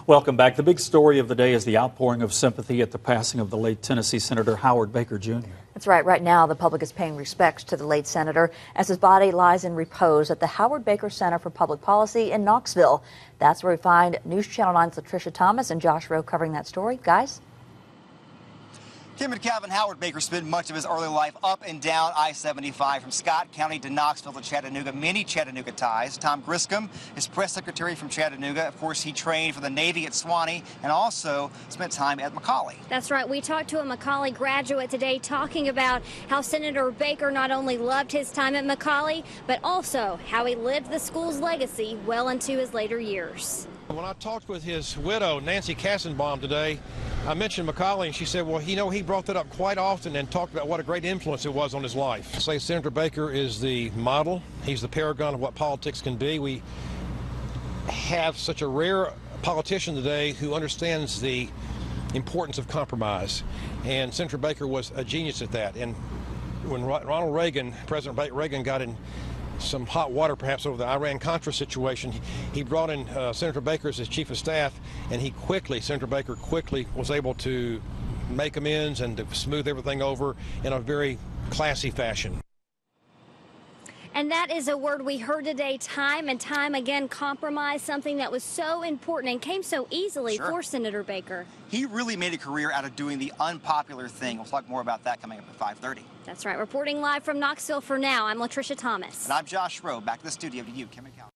Welcome back. The big story of the day is the outpouring of sympathy at the passing of the late Tennessee Senator Howard Baker Jr. That's right. Right now, the public is paying respects to the late senator as his body lies in repose at the Howard Baker Center for Public Policy in Knoxville. That's where we find News Channel 9's Latricia Thomas and Josh Rowe covering that story. Guys? Kim and Calvin, Howard Baker spent much of his early life up and down I-75 from Scott County to Knoxville to Chattanooga, many Chattanooga ties. Tom Griscom is press secretary from Chattanooga. Of course, he trained for the Navy at Swanee and also spent time at McCallie. That's right. We talked to a McCallie graduate today talking about how Senator Baker not only loved his time at McCallie, but also how he lived the school's legacy well into his later years. When I talked with his widow, Nancy Kassenbaum, today, I mentioned McCallie, and she said, well, you know, he brought that up quite often and talked about what a great influence it was on his life. Say Senator Baker is the model. He's the paragon of what politics can be. We have such a rare politician today who understands the importance of compromise, and Senator Baker was a genius at that. And when Ronald Reagan, President Reagan, got in some hot water perhaps over the Iran-Contra situation, he brought in Senator Baker as his chief of staff, and Senator Baker quickly was able to make amends and to smooth everything over in a very classy fashion. And that is a word we heard today time and time again, compromise, something that was so important and came so easily for Senator Baker. He really made a career out of doing the unpopular thing. We'll talk more about that coming up at 5:30. That's right. Reporting live from Knoxville for now, I'm Latricia Thomas. And I'm Josh Rowe. Back to the studio to you, Kim and Calvin.